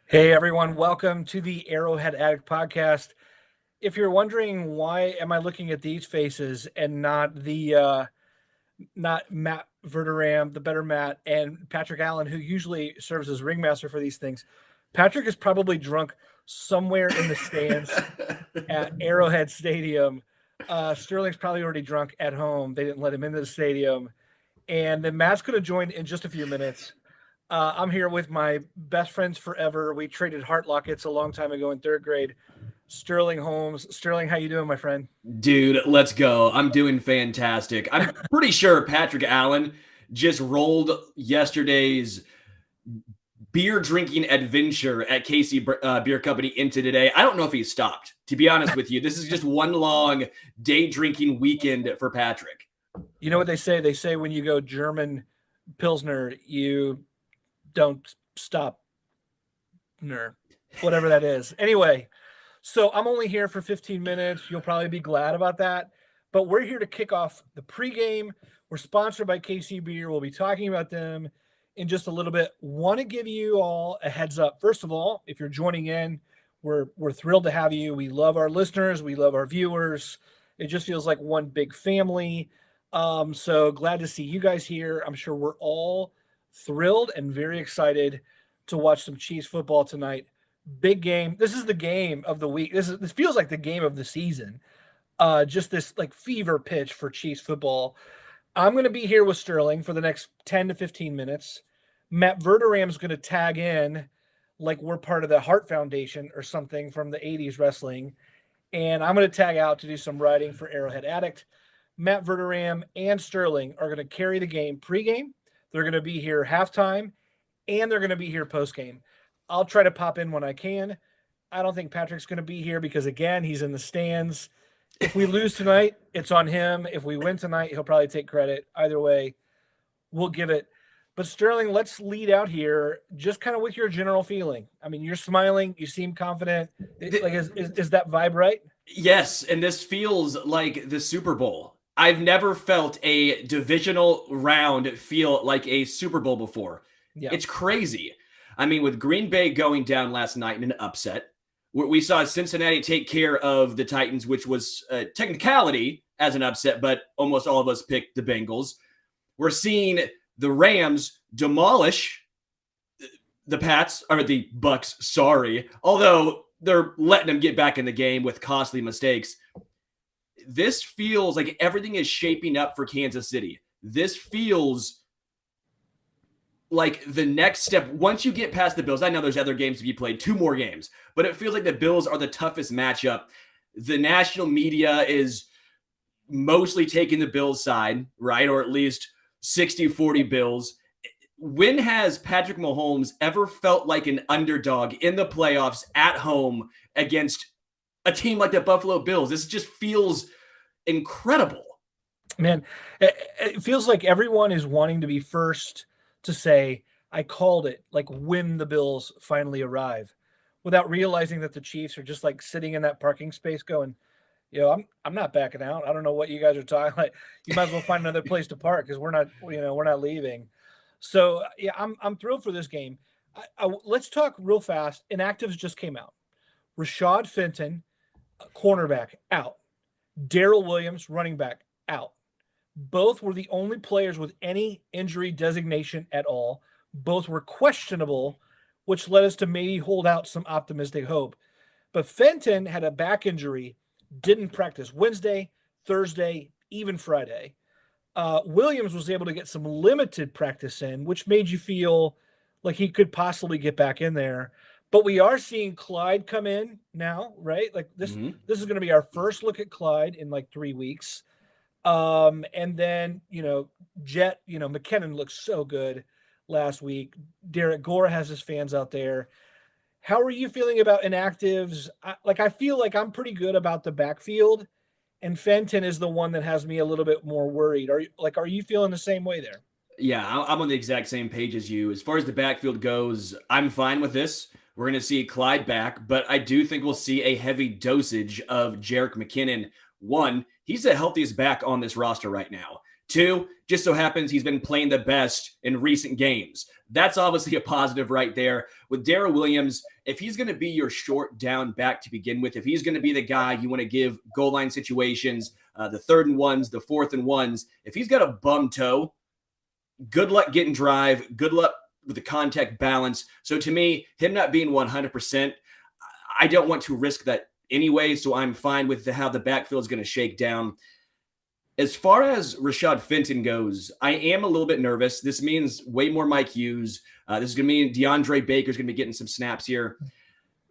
Hey everyone, welcome to the Arrowhead Addict podcast. If you're wondering why am I looking at these faces and not Matt Verderame, the better Matt, and Patrick Allen, who usually serves as ringmaster for these things, Patrick is probably drunk somewhere in the stands at Arrowhead Stadium. Sterling's probably already drunk at home. They didn't let him into the stadium. And then Matt's going to join in just a few minutes. I'm here with my best friends forever. We traded heart lockets a long time ago in third grade. Sterling Holmes. Sterling, how you doing, my friend? Dude, let's go. I'm doing fantastic. I'm pretty sure Patrick Allen just rolled yesterday's beer drinking adventure at Casey Beer Company into today. I don't know if he stopped, to be honest with you. This is just one long day drinking weekend for Patrick. You know what they say? They say when you go German Pilsner, you don't stop, whatever that is. Anyway, so I'm only here for 15 minutes. You'll probably be glad about that. But we're here to kick off the pregame. We're sponsored by KC Beer. We'll be talking about them in just a little bit. Want to give you all a heads up. First of all, if you're joining in, we're thrilled to have you. We love our listeners. We love our viewers. It just feels like one big family. So glad to see you guys here. I'm sure we're all thrilled and very excited to watch some Chiefs football tonight. Big game. This is the game of the week. This feels like the game of the season. Just this like fever pitch for Chiefs football. I'm going to be here with Sterling for the next 10 to 15 minutes. Matt Verderame is going to tag in like we're part of the Hart Foundation or something from the 80s wrestling. And I'm going to tag out to do some writing for Arrowhead Addict. Matt Verderame and Sterling are going to carry the game pregame. They're going to be here halftime, and they're going to be here postgame. I'll try to pop in when I can. I don't think Patrick's going to be here because, again, he's in the stands. If we lose tonight, it's on him. If we win tonight, he'll probably take credit. Either way, we'll give it. But, Sterling, let's lead out here just kind of with your general feeling. I mean, you're smiling. You seem confident. Like, is that vibe right? Yes, and this feels like the Super Bowl. I've never felt a divisional round feel like a Super Bowl before. Yeah. It's crazy. I mean, with Green Bay going down last night in an upset, we saw Cincinnati take care of the Titans, which was a technicality as an upset, but almost all of us picked the Bengals. We're seeing the Rams demolish the Bucks, sorry, although they're letting them get back in the game with costly mistakes. This feels like everything is shaping up for Kansas City. This feels like the next step. Once you get past the Bills, I know there's other games to be played, 2 more games, but it feels like the Bills are the toughest matchup. The national media is mostly taking the Bills side, right? Or at least 60-40 Bills. When has Patrick Mahomes ever felt like an underdog in the playoffs at home against a team like the Buffalo Bills? This just feels incredible. Man, it feels like everyone is wanting to be first to say, I called it, like when the Bills finally arrive, without realizing that the Chiefs are just like sitting in that parking space going, I'm not backing out. I don't know what you guys are talking about. You might as well find another place to park because we're not leaving. So yeah, I'm thrilled for this game. Let's talk real fast. Inactives just came out. Rashad Fenton, cornerback, out. Darrell Williams, running back, out. Both were the only players with any injury designation at all. Both were questionable, which led us to maybe hold out some optimistic hope. But Fenton had a back injury, didn't practice Wednesday, Thursday, even Friday. Williams was able to get some limited practice in, which made you feel like he could possibly get back in there. But we are seeing Clyde come in now, right? Like this is going to be our first look at Clyde in like 3 weeks. And then, Jet, McKinnon looks so good last week. Derek Gore has his fans out there. How are you feeling about inactives? I feel like I'm pretty good about the backfield, and Fenton is the one that has me a little bit more worried. Are you feeling the same way there? Yeah, I'm on the exact same page as you. As far as the backfield goes, I'm fine with this. We're going to see Clyde back, but I do think we'll see a heavy dosage of Jerick McKinnon. 1, he's the healthiest back on this roster right now. 2, just so happens he's been playing the best in recent games. that's obviously a positive right there. With Darrell Williams, if he's going to be your short down back to begin with, if he's going to be the guy you want to give goal line situations, the 3rd and 1s, the 4th and 1s, if he's got a bum toe, good luck getting drive, good luck with the contact balance. So to me, him not being 100%, I don't want to risk that anyway, so I'm fine with how the backfield is going to shake down. As far as Rashad Fenton goes, I am a little bit nervous. This means way more Mike Hughes. This is going to mean DeAndre Baker's going to be getting some snaps here.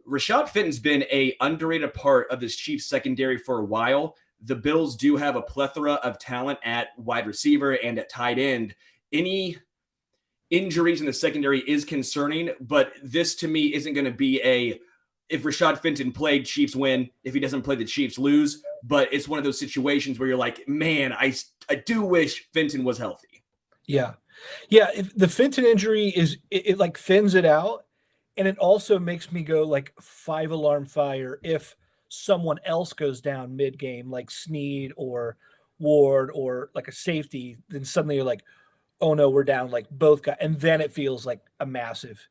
Rashad Fenton's been a underrated part of this Chiefs secondary for a while. The Bills do have a plethora of talent at wide receiver and at tight end. Any injuries in the secondary is concerning, but this to me isn't going to be if Rashad Fenton played, Chiefs win. If he doesn't play, the Chiefs lose. But it's one of those situations where you're like, man, I do wish Fenton was healthy. Yeah. If the Fenton injury it like thins it out, and it also makes me go like 5-alarm fire if someone else goes down mid-game, like Snead or Ward or like a safety. Then suddenly you're like, oh no, we're down like both guys, and then it feels like a massive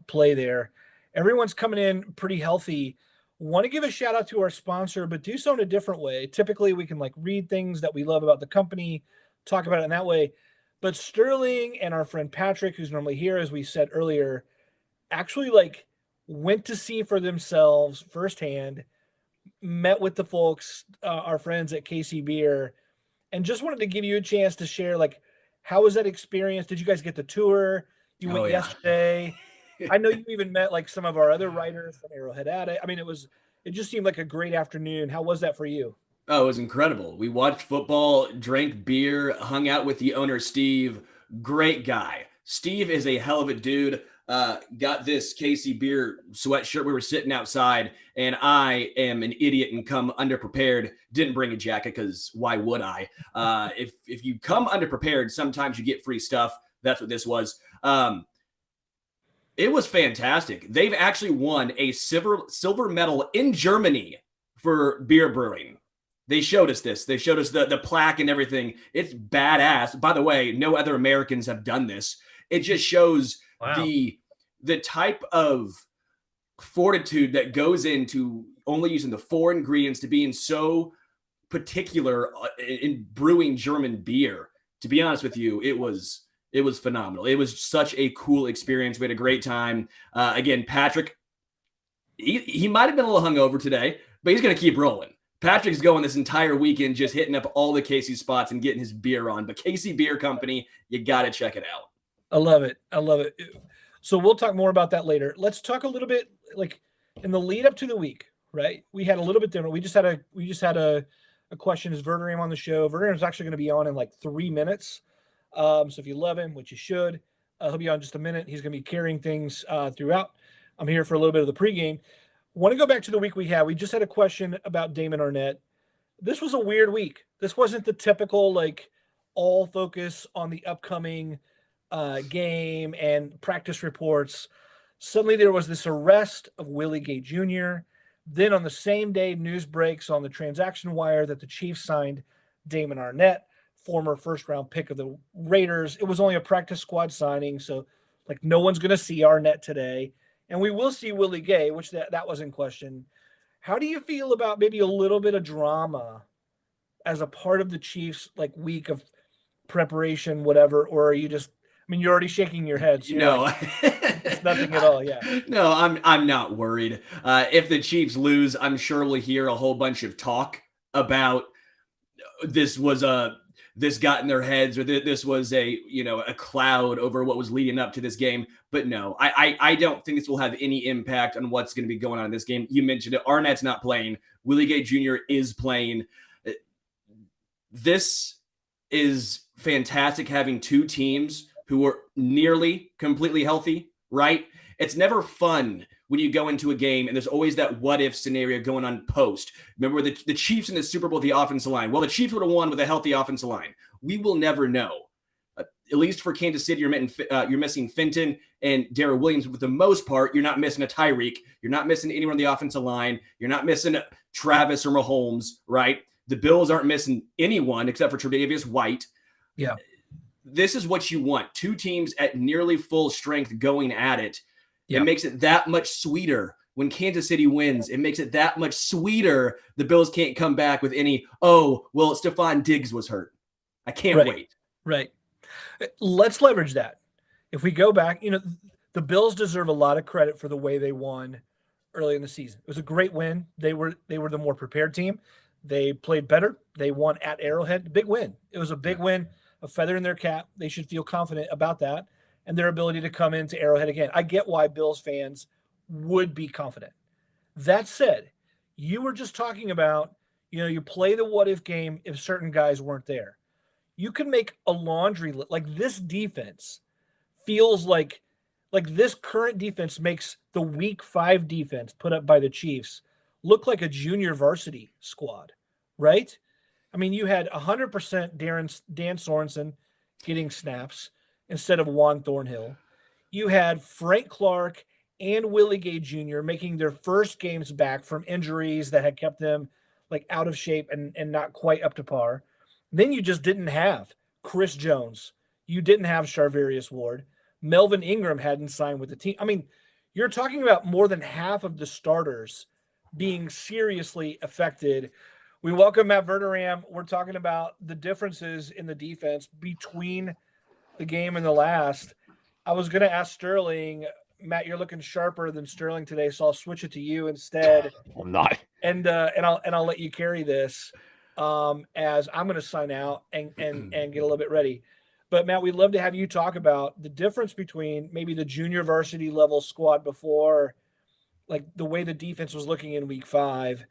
play there. Everyone's coming in pretty healthy. Want to give a shout out to our sponsor, but do so in a different way. Typically, we can like read things that we love about the company, talk about it in that way. But Sterling and our friend Patrick, who's normally here, as we said earlier, actually like went to see for themselves firsthand, met with the folks, our friends at KC Beer, and just wanted to give you a chance to share like, how was that experience? Did you guys get the tour? You went yesterday. I know you even met like some of our other writers from Arrowhead Addict. I mean, it just seemed like a great afternoon. How was that for you? Oh, it was incredible. We watched football, drank beer, hung out with the owner, Steve. Great guy. Steve is a hell of a dude. Got this KC Beer sweatshirt. We were sitting outside, and I am an idiot and come underprepared. Didn't bring a jacket because why would I? If you come underprepared, sometimes you get free stuff. That's what this was. It was fantastic. They've actually won a silver medal in Germany for beer brewing. They showed us this. They showed us the plaque and everything. It's badass. By the way, no other Americans have done this. It just shows the type of fortitude that goes into only using the 4 ingredients, to being so particular in brewing German beer. To be honest with you, it was phenomenal. It was such a cool experience. We had a great time. Again, Patrick, he might have been a little hungover today, but he's going to keep rolling. Patrick's going this entire weekend just hitting up all the KC spots and getting his beer on. But KC Beer Company, you got to check it out. I love it. So we'll talk more about that later. Let's talk a little bit like in the lead up to the week, right? We had a little bit different. We just had a question. Is Verderame on the show? Verderame is actually going to be on in like 3 minutes. So if you love him, which you should, he'll be on just a minute. He's going to be carrying things throughout. I'm here for a little bit of the pregame. Want to go back to the week we had. We just had a question about Damon Arnett. This was a weird week. This wasn't the typical like all focus on the upcoming game and practice reports. Suddenly there was this arrest of Willie Gay Jr. Then on the same day, news breaks on the transaction wire that the Chiefs signed Damon Arnett, former first-round pick of the Raiders. It was only a practice squad signing, so like no one's going to see Arnett today. And we will see Willie Gay, which that was in question. How do you feel about maybe a little bit of drama as a part of the Chiefs like week of preparation, whatever? Or are you just, I mean, you're already shaking your head. So no, like, it's nothing at all. Yeah. No, I'm not worried. If the Chiefs lose, I'm sure we'll hear a whole bunch of talk about this got in their heads, or this was a cloud over what was leading up to this game. But no, I don't think this will have any impact on what's going to be going on in this game. You mentioned it. Arnett's not playing. Willie Gay Jr. is playing. This is fantastic, having two teams who are nearly completely healthy, right? It's never fun when you go into a game and there's always that what if scenario going on post. Remember the Chiefs in the Super Bowl, the offensive line. Well, the Chiefs would have won with a healthy offensive line. We will never know. At least for Kansas City, you're missing Fenton and Darrell Williams. But for the most part, you're not missing a Tyreek. You're not missing anyone on the offensive line. You're not missing Travis or Mahomes, right? The Bills aren't missing anyone except for Tre'Davious White. Yeah. this is what you want. Two teams at nearly full strength going at it. Yep. It makes it that much sweeter when Kansas City wins. It makes it that much sweeter. The Bills can't come back with any, oh, well, Stephon Diggs was hurt. I can't wait. Right. Let's leverage that. If we go back, the Bills deserve a lot of credit for the way they won early in the season. It was a great win. They were the more prepared team. They played better. They won at Arrowhead. Big win. It was a big win, a feather in their cap. They should feel confident about that and their ability to come into Arrowhead again. I get why Bills fans would be confident. That said, you were just talking about, you play the what if game if certain guys weren't there. You can make a laundry list. Like this defense feels like this current defense makes the week 5 defense put up by the Chiefs look like a junior varsity squad, right? I mean, you had 100% Dan Sorensen getting snaps instead of Juan Thornhill. You had Frank Clark and Willie Gay Jr. making their first games back from injuries that had kept them like out of shape and not quite up to par. Then you just didn't have Chris Jones. You didn't have Charvarius Ward. Melvin Ingram hadn't signed with the team. I mean, you're talking about more than half of the starters being seriously affected. We welcome Matt Verderame. We're talking about the differences in the defense between the game and the last. I was going to ask Sterling, Matt, you're looking sharper than Sterling today, so I'll switch it to you instead. I'm not. And I'll let you carry this as I'm going to sign out and get a little bit ready. But Matt, we'd love to have you talk about the difference between maybe the junior varsity level squad before, like the way the defense was looking in week 5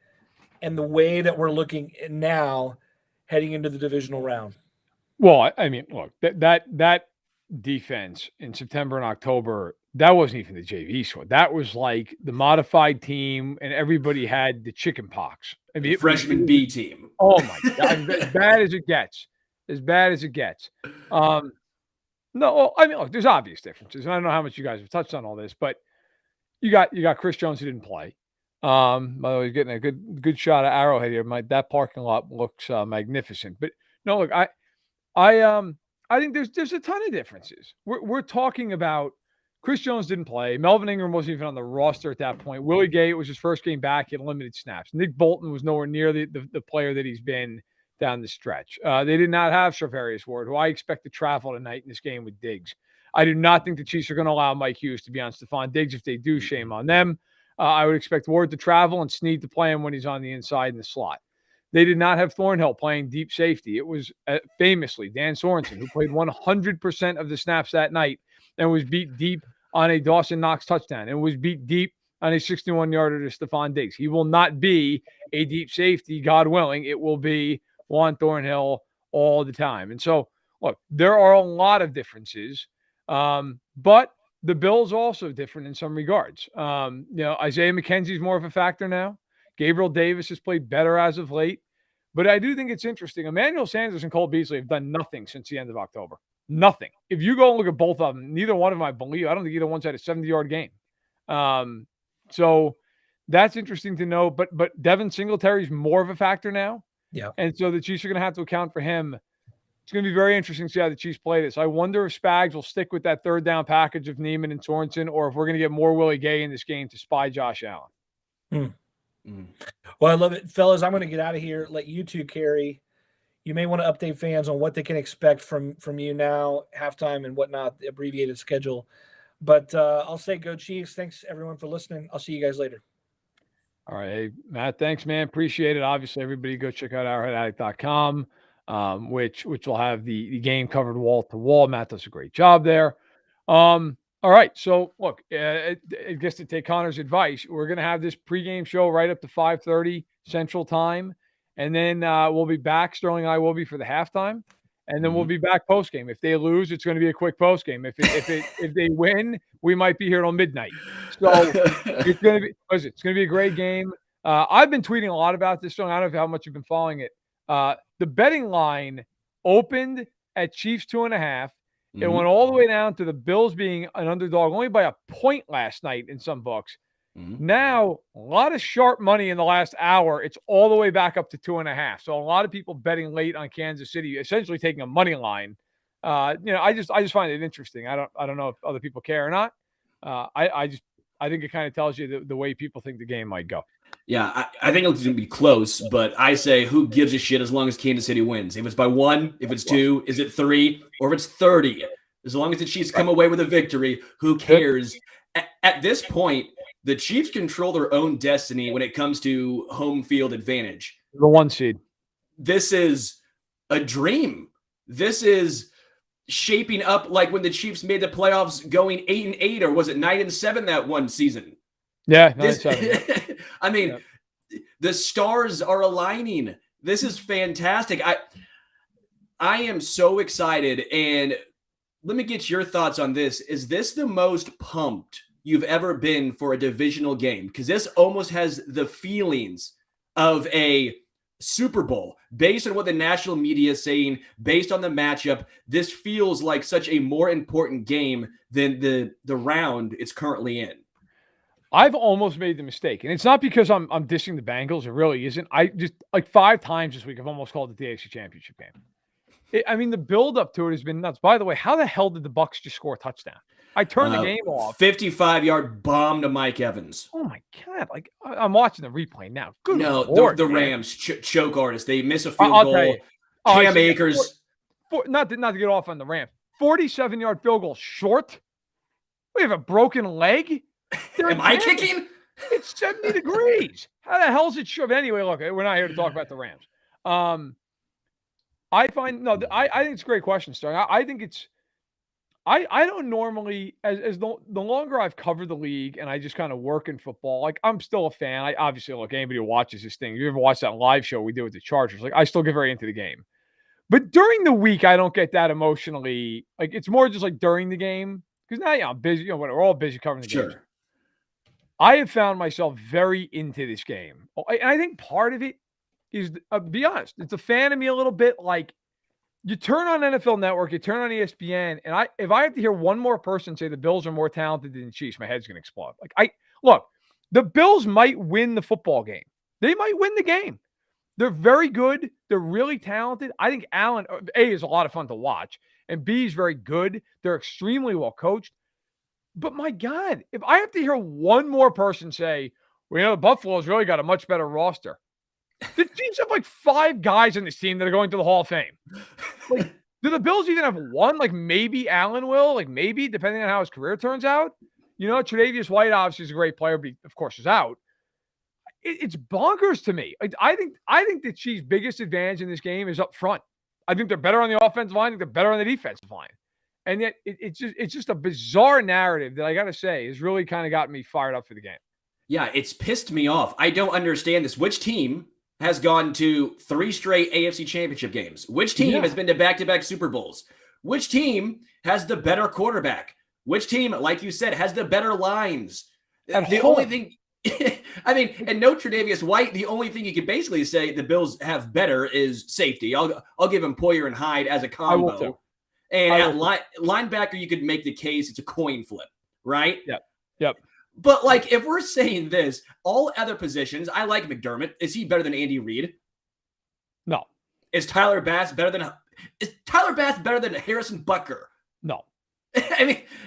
and the way that we're looking now heading into the divisional round. Well, I mean, look, that defense in September and October, that wasn't even the JV squad. That was like the modified team, and everybody had the chicken pox. I mean, freshman B team. Oh my God, as bad as it gets. As bad as it gets. No, I mean, look, there's obvious differences. And I don't know how much you guys have touched on all this, but you got Chris Jones who didn't play. By the way, getting a good shot of Arrowhead here. That parking lot looks magnificent. But no, look, I think there's a ton of differences. We're talking about Chris Jones didn't play. Melvin Ingram wasn't even on the roster at that point. Willie Gay, it was his first game back. He had limited snaps. Nick Bolton was nowhere near the player that he's been down the stretch. They did not have Charvarius Ward, who I expect to travel tonight in this game with Diggs. I do not think the Chiefs are going to allow Mike Hughes to be on Stephon Diggs. If they do, shame on them. I would expect Ward to travel and Snead to play him when he's on the inside in the slot. They did not have Thornhill playing deep safety. It was famously Dan Sorensen, who played 100% of the snaps that night and was beat deep on a Dawson Knox touchdown and was beat deep on a 61-yarder to Stephon Diggs. He will not be a deep safety, God willing. It will be Juan Thornhill all the time. And so, look, there are a lot of differences, but the Bills also different in some regards. Isaiah McKenzie's more of a factor now. Gabriel Davis has played better as of late. But I do think it's interesting. Emmanuel Sanders and Cole Beasley have done nothing since the end of October. Nothing. If you go and look at both of them, neither one of them, I don't think either one's had a 70-yard game. So that's interesting to know. But Devin Singletary's more of a factor now. Yeah. And so the Chiefs are going to have to account for him. It's going to be very interesting to see how the Chiefs play this. I wonder if Spags will stick with that third down package of Neiman and Sorensen, or if we're going to get more Willie Gay in this game to spy Josh Allen. Well, I love it. Fellas, I'm going to get out of here. Let you two carry. You may want to update fans on what they can expect from you now, halftime and whatnot, the abbreviated schedule. But I'll say go Chiefs. Thanks, everyone, for listening. I'll see you guys later. All right. Hey, Matt, thanks, man. Appreciate it. Obviously, everybody go check out arrowheadaddict.com, which will have the game covered wall to wall. Matt does a great job there. All right. So, look, I guess to take Connor's advice, we're going to have this pregame show right up to 5:30 Central Time. And then we'll be back. Sterling and I will be for the halftime. And then we'll be back postgame. If they lose, it's going to be a quick postgame. If they win, we might be here till midnight. So it's going to be a great game. I've been tweeting a lot about this, Sterling. I don't know how much you've been following it. The betting line opened at Chiefs 2.5. It went all the way down to the Bills being an underdog only by a point last night in some books. Now, a lot of sharp money in the last hour. It's all the way back up to 2.5. So a lot of people betting late on Kansas City, essentially taking a money line I just find it interesting. I don't know if other people care or not. I think it kind of tells you the way people think the game might go. Yeah, I think it's going to be close, but I say who gives a shit as long as Kansas City wins. If it's by 1, if it's 2, is it 3, or if it's 30? As long as the Chiefs come away with a victory, who cares? At this point, the Chiefs control their own destiny when it comes to home field advantage. The 1 seed. This is a dream. This is shaping up like when the Chiefs made the playoffs going 8-8, or was it 9-7 that one season? Yeah, 9-7. I mean, the stars are aligning. This is fantastic. I am so excited. And let me get your thoughts on this. Is this the most pumped you've ever been for a divisional game? Because this almost has the feelings of a Super Bowl. Based on what the national media is saying, based on the matchup, this feels like such a more important game than the round it's currently in. I've almost made the mistake, and it's not because I'm dissing the Bengals. It really isn't. I just, like, 5 times this week, I've almost called it the AFC Championship game. I mean, the build-up to it has been nuts. By the way, how the hell did the Bucs just score a touchdown? I turned the game off. 55-yard bomb to Mike Evans. Oh, my God. Like, I'm watching the replay now. Good Lord, the Rams, choke artist. They miss a field goal. Cam Akers. Not to get off on the Rams. 47-yard field goal short? We have a broken leg? Am I kicking? It's 70 degrees. How the hell is it short? Anyway, look, we're not here to talk about the Rams. I think it's a great question, Sterling. I think it's – I don't normally – as the longer I've covered the league and I just kind of work in football, like, I'm still a fan. I obviously, look, anybody who watches this thing, if you ever watch that live show we do with the Chargers, like, I still get very into the game. But during the week, I don't get that emotionally. Like, it's more just like during the game. Because now, I'm busy. We're all busy covering the game. I have found myself very into this game. And I think part of it is, be honest, it's a fan of me a little bit. Like, you turn on NFL Network, you turn on ESPN, and if I have to hear one more person say the Bills are more talented than the Chiefs, my head's going to explode. Like, look, the Bills might win the football game. They might win the game. They're very good. They're really talented. I think Allen, A, is a lot of fun to watch, and B, is very good. They're extremely well coached. But my God, if I have to hear one more person say, well, the Buffalo's really got a much better roster. The Chiefs have like 5 guys on this team that are going to the Hall of Fame. Like, do the Bills even have one? Like, maybe Allen will. Like, maybe, depending on how his career turns out. Tre'Davious White obviously is a great player, but he, of course, is out. It's bonkers to me. I think the Chiefs' biggest advantage in this game is up front. I think they're better on the offensive line. I think they're better on the defensive line. And yet it's just a bizarre narrative that I got to say has really kind of gotten me fired up for the game. Yeah, it's pissed me off. I don't understand this. Which team has gone to 3 straight AFC Championship games? Which team has been to back-to-back Super Bowls? Which team has the better quarterback? Which team, like you said, has the better lines? Only thing, I mean, and no Tre'Davious White, the only thing you could basically say the Bills have better is safety. I'll give him Poyer and Hyde as a combo. And at linebacker, you could make the case it's a coin flip, right? Yep. But, like, if we're saying this, all other positions, I like McDermott. Is he better than Andy Reid? No. Is Tyler Bass better than Harrison Butker? No. I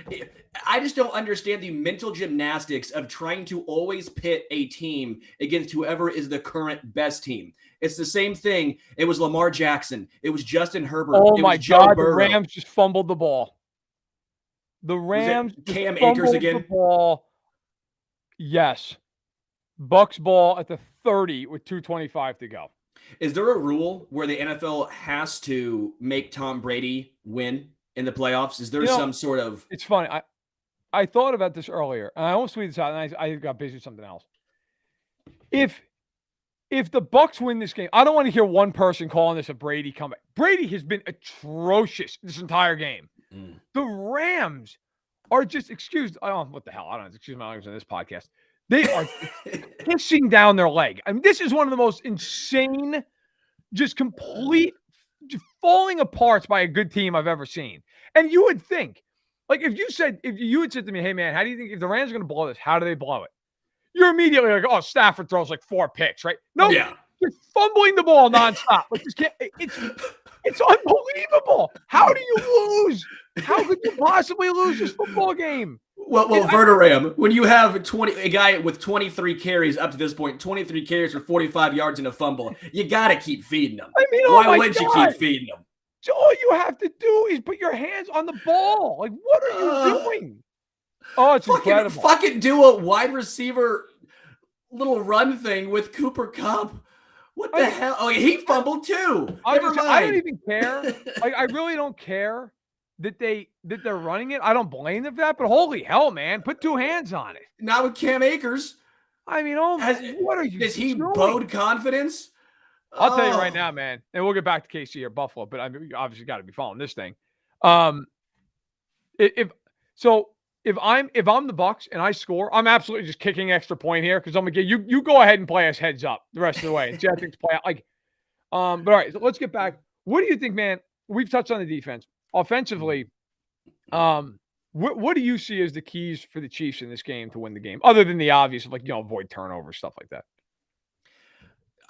mean, I just don't understand the mental gymnastics of trying to always pit a team against whoever is the current best team. It's the same thing. It was Lamar Jackson. It was Justin Herbert. Oh, it my was God. Joe The Rams just fumbled the ball. The Rams Cam Akers again? The ball. Yes. Bucs ball at the 30 with 2:25 to go. Is there a rule where the NFL has to make Tom Brady win in the playoffs? Is there some sort of... It's funny. I thought about this earlier, and I almost tweeted this out, and I got busy with something else. If the Bucs win this game, I don't want to hear one person calling this a Brady comeback. Brady has been atrocious this entire game. The Rams are just, what the hell? I don't know. Excuse my language on this podcast. They are pissing down their leg. I mean, this is one of the most insane, just complete falling apart by a good team I've ever seen. And you would think, like, if you had said to me, hey, man, how do you think if the Rams are going to blow this, how do they blow it? You're immediately like, oh, Stafford throws like 4 picks, right? No, You're fumbling the ball nonstop. Like, It's unbelievable. How do you lose? How could you possibly lose this football game? Well, Verderame, when you have a guy with 23 carries up to this point, 23 carries for 45 yards and a fumble, you got to keep feeding them. I mean, why wouldn't you keep feeding them? So all you have to do is put your hands on the ball. Like, what are you doing? Oh, it's incredible. Fucking do a wide receiver little run thing with Cooper Kupp. What the hell? Oh, he fumbled too. Never mind. I don't even care. Like, I really don't care that they're running it. I don't blame them for that. But holy hell, man, put two hands on it. Not with Cam Akers. I mean, what are you? Does he bode confidence? I'll tell you right now, man. And we'll get back to KC or Buffalo, but I mean, you obviously got to be following this thing. If I'm the Bucks and I score, I'm absolutely just kicking extra point here because I'm gonna get you go ahead and play us heads up the rest of the way and see how things play out. Like, but all right, so let's get back. What do you think, man? We've touched on the defense. Offensively, what do you see as the keys for the Chiefs in this game to win the game, other than the obvious, like, avoid turnovers, stuff like that?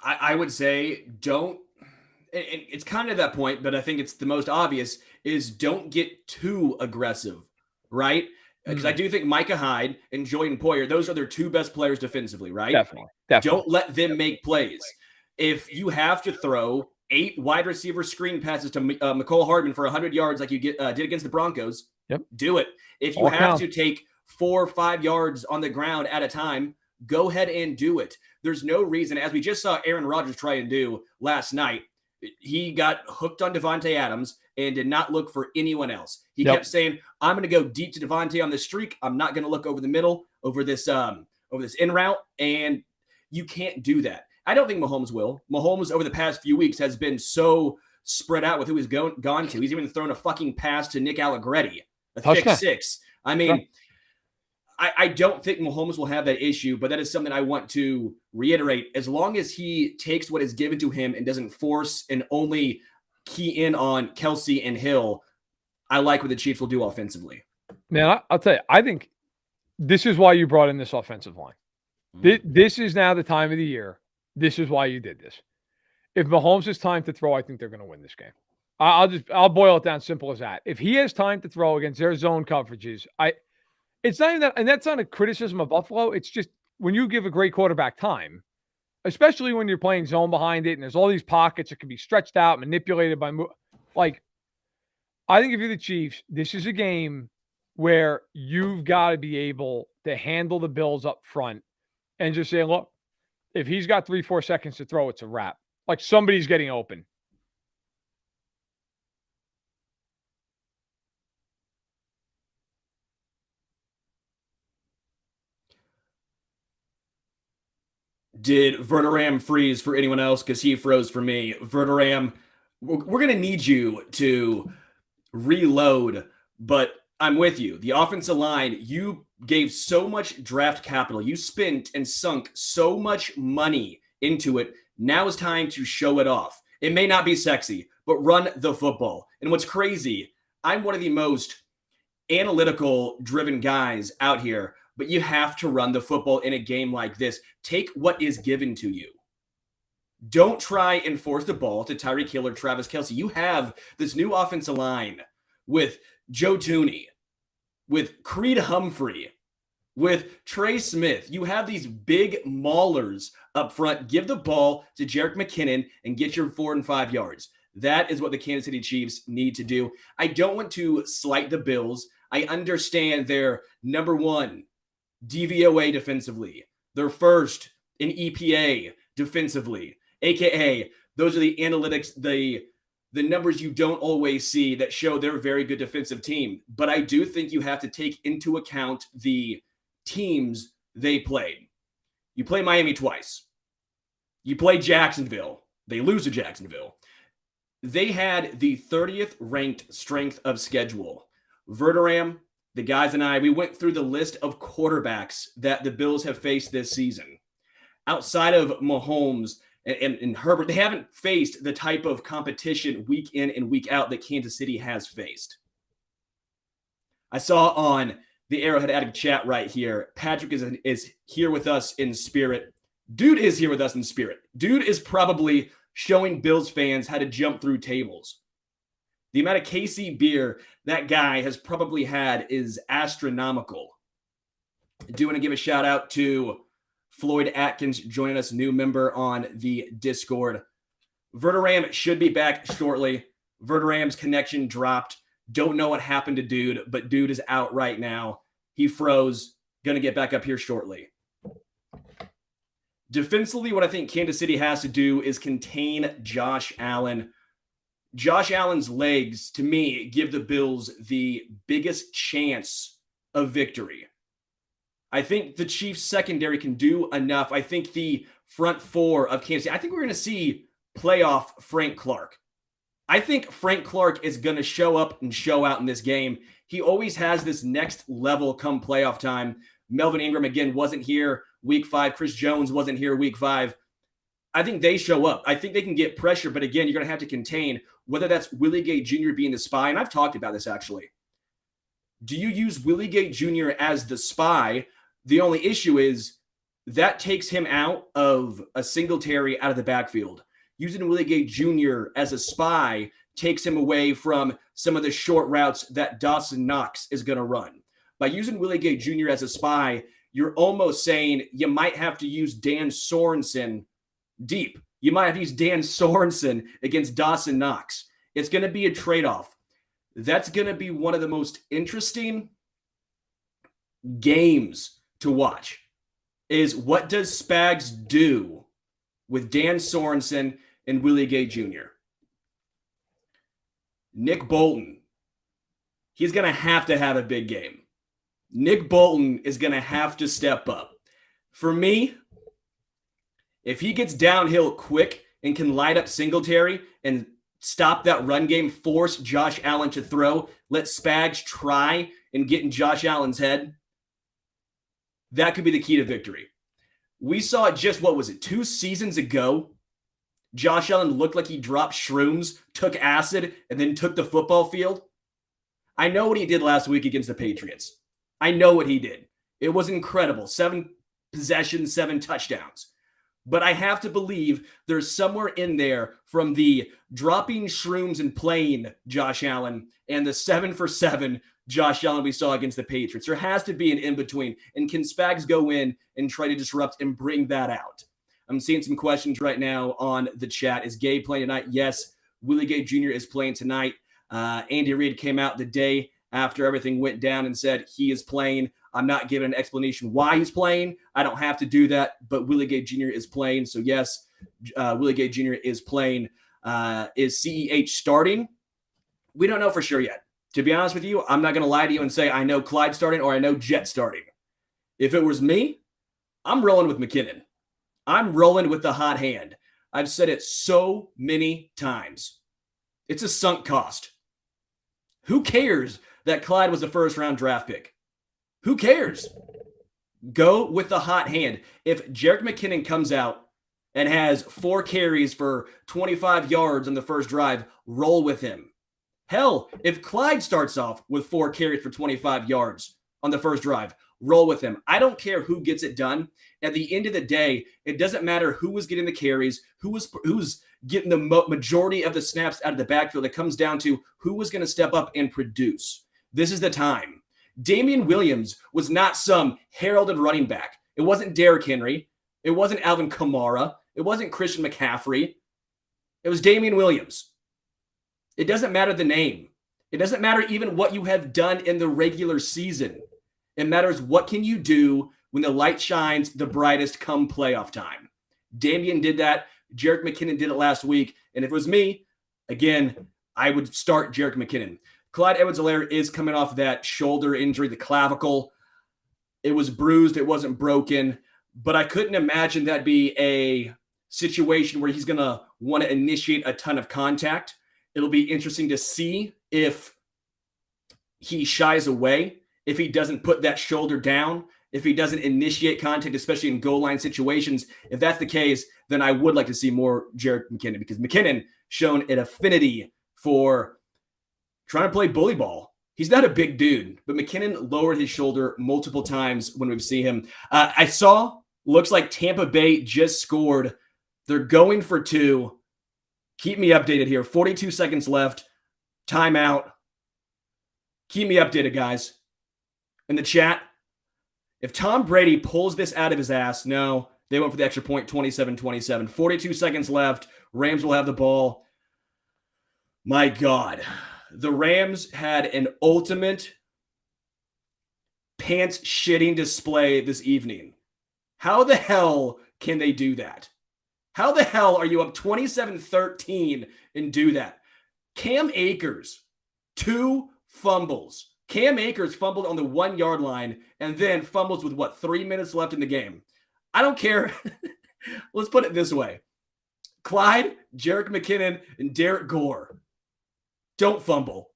I would say don't. It's kind of that point, but I think it's the most obvious is don't get too aggressive, right? Because I do think Micah Hyde and Jordan Poyer, those are their two best players defensively, right? Definitely. Don't let them make plays. If you have to throw 8 wide receiver screen passes to McCole Hardman for 100 yards like you did against the Broncos, do it. If you have to take 4 or 5 yards on the ground at a time, go ahead and do it. There's no reason, as we just saw Aaron Rodgers try and do last night, he got hooked on Devontae Adams and did not look for anyone else. He kept saying, I'm going to go deep to Devontae on this streak. I'm not going to look over the middle, over this in route, and you can't do that. I don't think Mahomes will. Mahomes over the past few weeks has been so spread out with who he's gone to. He's even thrown a fucking pass to Nick Allegretti, a pick six. I mean, I don't think Mahomes will have that issue, but that is something I want to reiterate. As long as he takes what is given to him and doesn't force and only key in on Kelsey and Hill, I like what the Chiefs will do offensively. Man, I'll tell you, I think this is why you brought in this offensive line. This is now the time of the year. This is why you did this. If Mahomes has time to throw, I think they're going to win this game. I'll boil it down simple as that. If he has time to throw against their zone coverages, it's not even that, and that's not a criticism of Buffalo. It's just when you give a great quarterback time, especially when you're playing zone behind it, and there's all these pockets that can be stretched out, manipulated by I think if you're the Chiefs, this is a game where you've got to be able to handle the Bills up front and just say, look, if he's got 3-4 seconds to throw, it's a wrap. Like somebody's getting open. Did Verderame freeze for anyone else? Because he froze for me. Verderame, we're going to need you to reload, but I'm with you. The offensive line, you gave so much draft capital. You spent and sunk so much money into it. Now is time to show it off. It may not be sexy, but run the football. And what's crazy, I'm one of the most analytical driven guys out here, but you have to run the football in a game like this. Take what is given to you. Don't try and force the ball to Tyreek Hill or Travis Kelce. You have this new offensive line with Joe Thuney, with Creed Humphrey, with Trey Smith. You have these big maulers up front. Give the ball to Jerick McKinnon and get your 4 and 5 yards. That is what the Kansas City Chiefs need to do. I don't want to slight the Bills. I understand they're number 1 DVOA defensively. They're first in EPA defensively, aka those are the analytics, the numbers you don't always see that show they're a very good defensive team. But I do think you have to take into account the teams they played. You play Miami twice. You play Jacksonville. They lose to Jacksonville. They had the 30th ranked strength of schedule. Verderame, the guys and I, we went through the list of quarterbacks that the Bills have faced this season. Outside of Mahomes and Herbert, they haven't faced the type of competition week in and week out that Kansas City has faced. I saw on the Arrowhead Addict chat right here, Patrick is here with us in spirit. Dude is here with us in spirit. Dude is probably showing Bills fans how to jump through tables. The amount of KC beer that guy has probably had is astronomical. I do want to give a shout out to Floyd Atkins joining us, new member on the Discord. Verderame should be back shortly. Verderame's connection dropped. Don't know what happened to dude, but dude is out right now. He froze. Going to get back up here shortly. Defensively, what I think Kansas City has to do is contain Josh Allen. Josh Allen's legs, to me, give the Bills the biggest chance of victory. I think the Chiefs secondary can do enough. I think the front four of Kansas City, I think we're going to see playoff Frank Clark. I think Frank Clark is going to show up and show out in this game. He always has this next level come playoff time. Melvin Ingram, again, wasn't here week 5. Chris Jones wasn't here week 5. I think they show up. I think they can get pressure, but again, you're going to have to contain, whether that's Willie Gay Jr. being the spy, and I've talked about this actually. Do you use Willie Gay Jr. as the spy? The only issue is that takes him out of a Singletary out of the backfield. Using Willie Gay Jr. as a spy takes him away from some of the short routes that Dawson Knox is going to run. By using Willie Gay Jr. as a spy, you're almost saying you might have to use Dan Sorensen deep. You might have to use Dan Sorensen against Dawson Knox. It's going to be a trade-off. That's going to be one of the most interesting games to watch, is what does Spags do with Dan Sorensen and Willie Gay Jr.? Nick Bolton, he's going to have a big game. Nick Bolton is going to have to step up. For me, if he gets downhill quick and can light up Singletary and stop that run game, force Josh Allen to throw, let Spags try and get in Josh Allen's head, that could be the key to victory. We saw it just, 2 seasons ago? Josh Allen looked like he dropped shrooms, took acid, and then took the football field. I know what he did last week against the Patriots. I know what he did. It was incredible. 7 possessions, 7 touchdowns. But I have to believe there's somewhere in there from the dropping shrooms and playing Josh Allen and the 7 for 7 Josh Allen we saw against the Patriots. There has to be an in-between. And can Spags go in and try to disrupt and bring that out? I'm seeing some questions right now on the chat. Is Gay playing tonight? Yes. Willie Gay Jr. is playing tonight. Andy Reid came out the day after everything went down and said he is playing. I'm not giving an explanation why he's playing. I don't have to do that, but Willie Gay Jr. is playing. So yes, Willie Gay Jr. is playing. Is CEH starting? We don't know for sure yet. To be honest with you, I'm not going to lie to you and say I know Clyde starting or I know Jet starting. If it was me, I'm rolling with McKinnon. I'm rolling with the hot hand. I've said it so many times. It's a sunk cost. Who cares that Clyde was a first-round draft pick? Who cares? Go with the hot hand. If Jerick McKinnon comes out and has 4 carries for 25 yards on the first drive, roll with him. Hell, if Clyde starts off with 4 carries for 25 yards on the first drive, roll with him. I don't care who gets it done. At the end of the day, it doesn't matter who was getting the carries, who's getting the majority of the snaps out of the backfield. It comes down to who was going to step up and produce. This is the time. Damian Williams was not some heralded running back. It wasn't Derrick Henry. It wasn't Alvin Kamara. It wasn't Christian McCaffrey. It was Damian Williams. It doesn't matter the name. It doesn't matter even what you have done in the regular season. It matters what can you do when the light shines the brightest come playoff time. Damian did that. Jerick McKinnon did it last week. And if it was me, again, I would start Jerick McKinnon. Clyde Edwards-Helaire is coming off that shoulder injury, the clavicle. It was bruised. It wasn't broken. But I couldn't imagine that'd be a situation where he's going to want to initiate a ton of contact. It'll be interesting to see if he shies away, if he doesn't put that shoulder down, if he doesn't initiate contact, especially in goal line situations. If that's the case, then I would like to see more Jerick McKinnon, because McKinnon shown an affinity for trying to play bully ball. He's not a big dude, but McKinnon lowered his shoulder multiple times when we've seen him. I saw, looks like Tampa Bay just scored. They're going for 2. Keep me updated here. 42 seconds left. Timeout. Keep me updated, guys. In the chat, if Tom Brady pulls this out of his ass, no, they went for the extra point, 27-27. 42 seconds left. Rams will have the ball. My God. The Rams had an ultimate pants shitting display this evening. How the hell can they do that? How the hell are you up 27-13 and do that? Cam Akers, 2 fumbles. Cam Akers fumbled on the 1-yard line and then fumbles with 3 minutes left in the game. I don't care. Let's put it this way. Clyde, Jerick McKinnon, and Derek Gore. Don't fumble.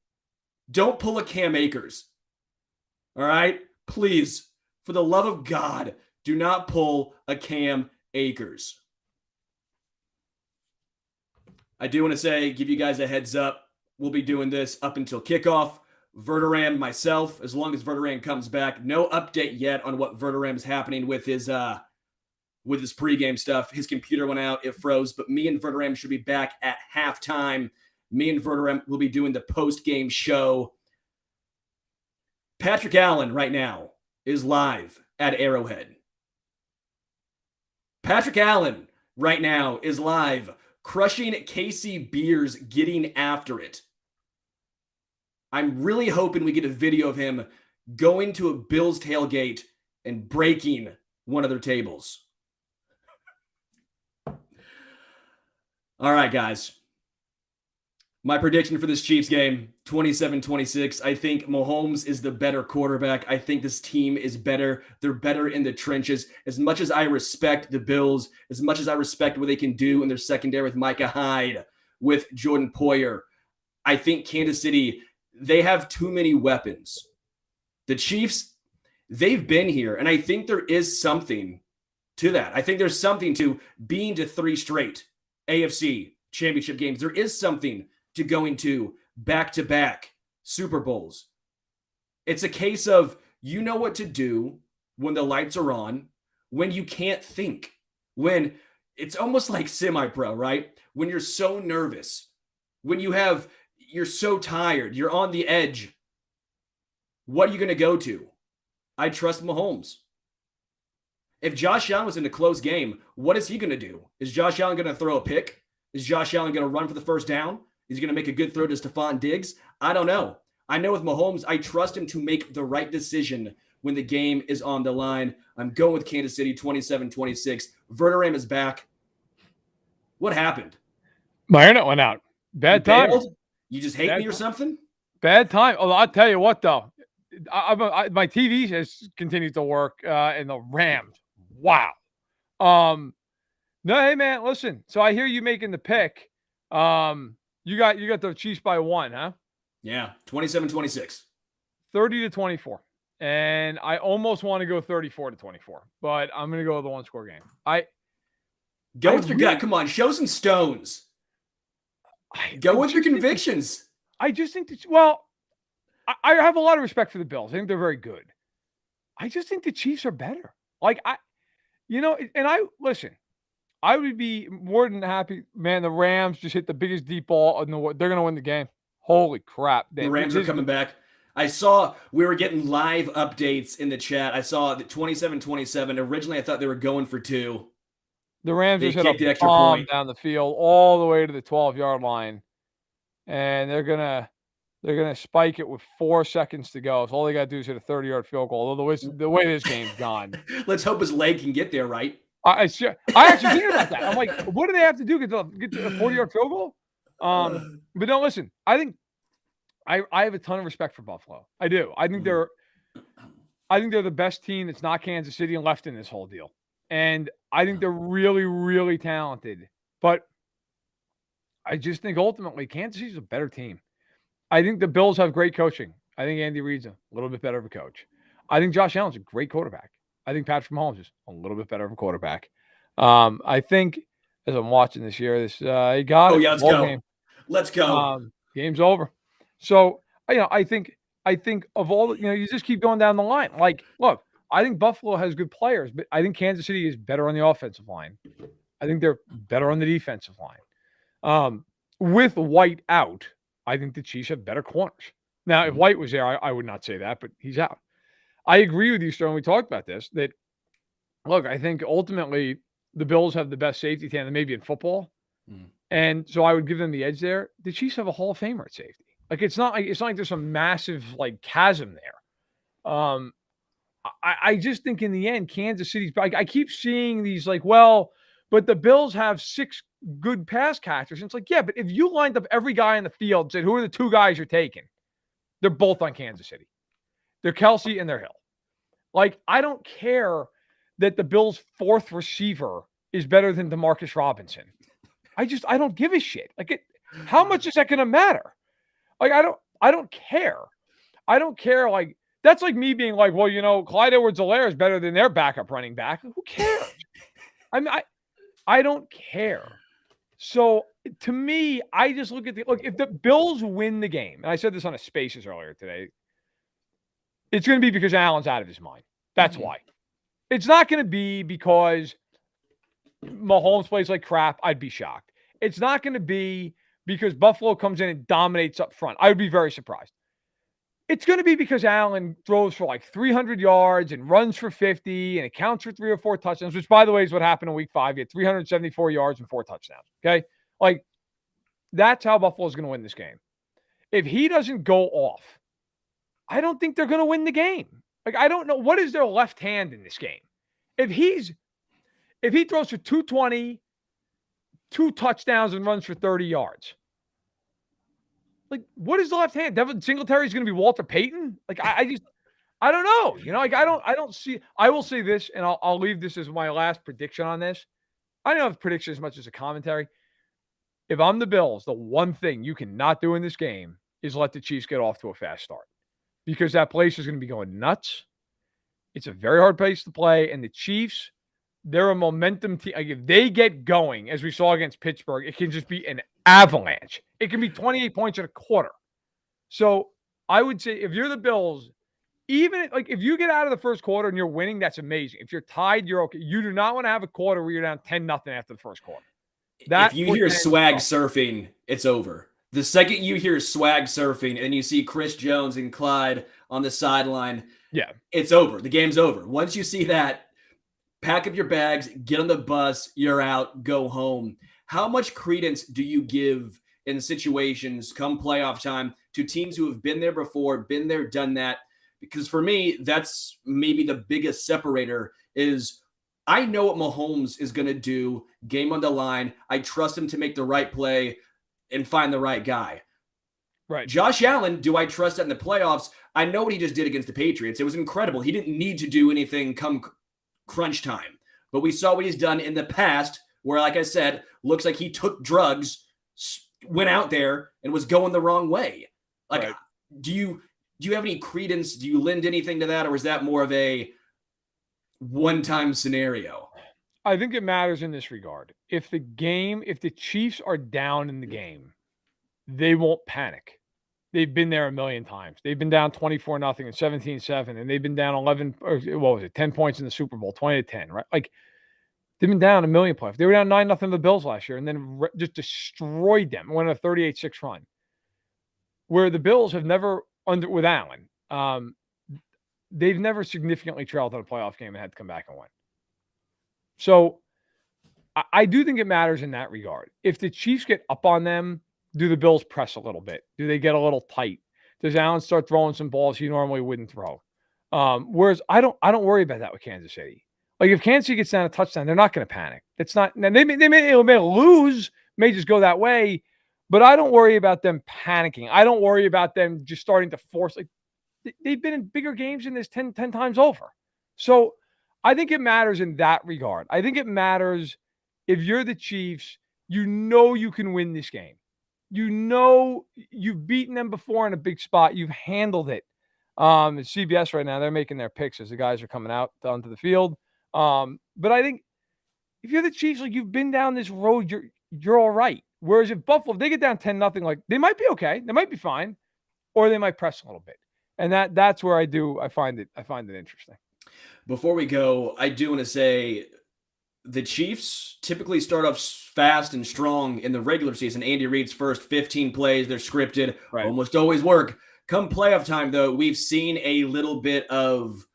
Don't pull a Cam Akers. All right? Please, for the love of God, do not pull a Cam Akers. I do want to say, give you guys a heads up. We'll be doing this up until kickoff. Verderame, myself, as long as Verderame comes back. No update yet on what Verderame's happening with his pregame stuff. His computer went out, it froze, but me and Verderame should be back at halftime. Me and Verderame will be doing the post-game show. Patrick Allen right now is live at Arrowhead. Patrick Allen right now is live, crushing KC Beers, getting after it. I'm really hoping we get a video of him going to a Bills tailgate and breaking one of their tables. All right, guys. My prediction for this Chiefs game, 27-26. I think Mahomes is the better quarterback. I think this team is better. They're better in the trenches. As much as I respect the Bills, as much as I respect what they can do in their secondary with Micah Hyde, with Jordan Poyer, I think Kansas City, they have too many weapons. The Chiefs, they've been here, and I think there is something to that. I think there's something to being to 3 straight AFC championship games. There is something to going to back-to-back Super Bowls. It's a case of you know what to do when the lights are on, when you can't think, when it's almost like semi-pro, right? When you're so nervous, when you're so tired, you're on the edge. What are you going to go to? I trust Mahomes. If Josh Allen was in a close game, what is he going to do? Is Josh Allen going to throw a pick? Is Josh Allen going to run for the first down? Is he going to make a good throw to Stephon Diggs? I don't know. I know with Mahomes, I trust him to make the right decision when the game is on the line. I'm going with Kansas City 27-26. Verderame is back. What happened? My internet went out. Bad time. You just hate me or something? Bad time. Oh, I'll tell you what, though. My TV has continued to work, and the Rams. Wow. No, hey, man, listen. So I hear you making the pick. You got the Chiefs by 1, huh? Yeah, 27-26. 30-24. And I almost want to go 34-24, but I'm going to go with the 1-score game. Go with your gut. Come on, show some stones. Go with your convictions. I just think I have a lot of respect for the Bills. I think they're very good. I just think the Chiefs are better. Listen, I would be more than happy. Man, the Rams just hit the biggest deep ball in the world. They're going to win the game. Holy crap. The Rams are coming back. I saw we were getting live updates in the chat. I saw the 27-27. Originally, I thought they were going for 2. The Rams just hit a bomb down the field all the way to the 12-yard line. And they're gonna spike it with 4 seconds to go. So all they got to do is hit a 30-yard field goal. Although the way this game's gone. Let's hope his leg can get there, right? I actually think about that. I'm like, what do they have to do to get to a 40-yard field goal? But no, listen. I think I have a ton of respect for Buffalo. I do. I think they're the best team that's not Kansas City and left in this whole deal. And I think they're really, really talented. But I just think ultimately Kansas City's a better team. I think the Bills have great coaching. I think Andy Reid's a little bit better of a coach. I think Josh Allen's a great quarterback. I think Patrick Mahomes is a little bit better of a quarterback. I think as I'm watching this year, he got it. Oh, yeah, let's go. Game. Let's go. Game's over. So, I think of all, you just keep going down the line. Like, look, I think Buffalo has good players, but I think Kansas City is better on the offensive line. I think they're better on the defensive line. with White out, I think the Chiefs have better corners. Now, if White was there, I would not say that, but he's out. I agree with you, Sterling. We talked about this, that, look, I think ultimately the Bills have the best safety tandem maybe in football. And so I would give them the edge there. The Chiefs have a Hall of Famer at safety. Like, it's not like there's some massive, like, chasm there. I just think in the end, Kansas City's, I keep seeing these like, well, but the Bills have 6 good pass catchers. And it's like, yeah, but if you lined up every guy in the field and said, who are the 2 guys you're taking? They're both on Kansas City. They're Kelsey and they're Hill. Like, I don't care that the Bills' 4th receiver is better than Demarcus Robinson. I don't give a shit. Like, how much is that going to matter? Like, I don't care. I don't care. Like, that's like me being like, well, you know, Clyde Edwards-Helaire is better than their backup running back. Who cares? I don't care. So to me, I just look at if the Bills win the game, and I said this on a Spaces earlier today, it's going to be because Allen's out of his mind. That's why. It's not going to be because Mahomes plays like crap. I'd be shocked. It's not going to be because Buffalo comes in and dominates up front. I would be very surprised. It's going to be because Allen throws for like 300 yards and runs for 50 and accounts for 3 or 4 touchdowns, which, by the way, is what happened in week 5. He had 374 yards and 4 touchdowns. Okay. Like, that's how Buffalo is going to win this game. If he doesn't go off, I don't think they're going to win the game. Like, I don't know. What is their left hand in this game? If he throws for 220, 2 touchdowns and runs for 30 yards, like, what is the left hand? Devin Singletary is going to be Walter Payton? Like, I don't know. You know, like, I don't see. I will say this, and I'll leave this as my last prediction on this. I don't have a prediction as much as a commentary. If I'm the Bills, the one thing you cannot do in this game is let the Chiefs get off to a fast start, because that place is going to be going nuts. It's a very hard place to play, and the Chiefs, they're a momentum team. Like, if they get going, as we saw against Pittsburgh, it can just be an avalanche. It can be 28 points in a quarter. So I would say if you're the Bills, even like if you get out of the first quarter and you're winning, that's amazing. If you're tied, you're okay. You do not want to have a quarter where you're down 10-0 after the first quarter. If you hear swag surfing, it's over. The second you hear swag surfing and you see Chris Jones and Clyde on the sideline, yeah, it's over. The game's over. Once you see that, pack up your bags, get on the bus, you're out, go home. How much credence do you give in situations come playoff time to teams who have been there before, been there, done that? Because for me, that's maybe the biggest separator is I know what Mahomes is going to do, game on the line. I trust him to make the right play and find the right guy. Right. Josh Allen, do I trust that in the playoffs? I know what he just did against the Patriots. It was incredible. He didn't need to do anything come crunch time. But we saw what he's done in the past where, like I said, looks like he took drugs, went out there, and was going the wrong way. Like, right. Do you have any credence? Do you lend anything to that? Or is that more of a one-time scenario? I think it matters in this regard. If the Chiefs are down in the game, they won't panic. They've been there a million times. They've been down 24-0 and 17-7, and they've been down 10 points in the Super Bowl, 20-10, right? Like, they've been down a million playoffs. They were down 9-0 to the Bills last year and then just destroyed them. Went on a 38-6 run. Where the Bills have never, with Allen, they've never significantly trailed in a playoff game and had to come back and win. So I do think it matters in that regard. If the Chiefs get up on them, do the Bills press a little bit? Do they get a little tight? Does Allen start throwing some balls he normally wouldn't throw? Whereas I don't worry about that with Kansas City. Like, if Kansas City gets down a touchdown, they're not going to panic. It's not. Now they may lose, may just go that way, but I don't worry about them panicking. I don't worry about them just starting to force. Like, they've been in bigger games than this 10 times over. So I think it matters in that regard. I think it matters if you're the Chiefs, you know you can win this game. You know you've beaten them before in a big spot. You've handled it. It's CBS right now. They're making their picks as the guys are coming out onto the field. But I think if you're the Chiefs, like, you've been down this road, you're all right. Whereas if Buffalo, if they get down 10-0, like, they might be okay. They might be fine, or they might press a little bit. And that's where I find it interesting. Before we go, I do want to say the Chiefs typically start off fast and strong in the regular season. Andy Reid's first 15 plays, they're scripted, Right. almost always work. Come playoff time, though, we've seen a little bit of,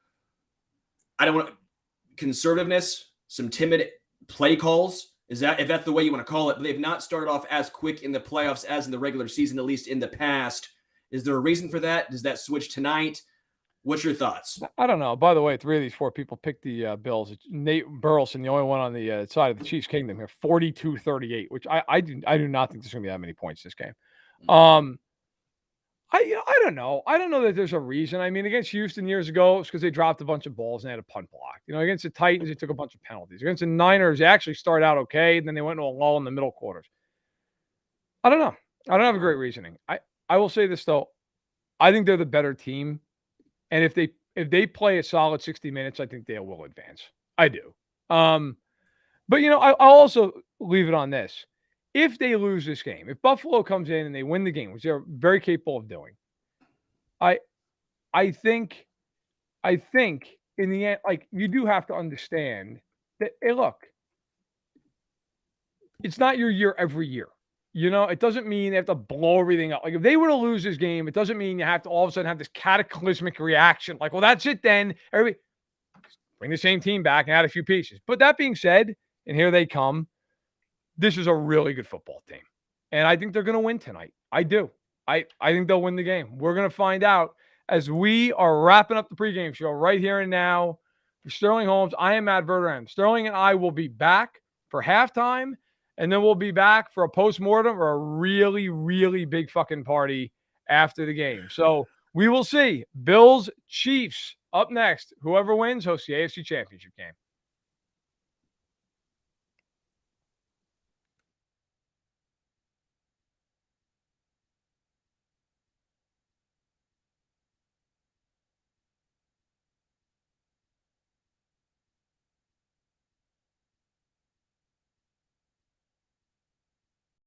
conservativeness, some timid play calls. If that's the way you want to call it, but they've not started off as quick in the playoffs as in the regular season, at least in the past. Is there a reason for that? Does that switch tonight? What's your thoughts? I don't know. By the way, 3 of these 4 people picked the Bills. It's Nate Burleson, the only one on the side of the Chiefs Kingdom here, 42-38, which I do not think there's going to be that many points this game. I don't know. I don't know that there's a reason. I mean, against Houston years ago, it's because they dropped a bunch of balls and they had a punt block. Against the Titans, they took a bunch of penalties. Against the Niners, they actually started out okay, and then they went into a lull in the middle quarters. I don't know. I don't have a great reasoning. I will say this though. I think they're the better team. And if they play a solid 60 minutes, I think they will advance. I do. But I'll also leave it on this. If they lose this game, if Buffalo comes in and they win the game, which they're very capable of doing, I think in the end, like, you do have to understand that, hey, look, it's not your year every year. It doesn't mean they have to blow everything up. Like, if they were to lose this game, it doesn't mean you have to all of a sudden have this cataclysmic reaction. Like, well, that's it then. Everybody bring the same team back and add a few pieces. But that being said, and here they come, this is a really good football team. And I think they're going to win tonight. I do. I think they'll win the game. We're going to find out as we are wrapping up the pregame show right here and now. For Sterling Holmes, I am Matt Verderame. Sterling and I will be back for halftime. And then we'll be back for a postmortem or a really, really big fucking party after the game. So we will see. Bills, Chiefs up next. Whoever wins hosts the AFC Championship game.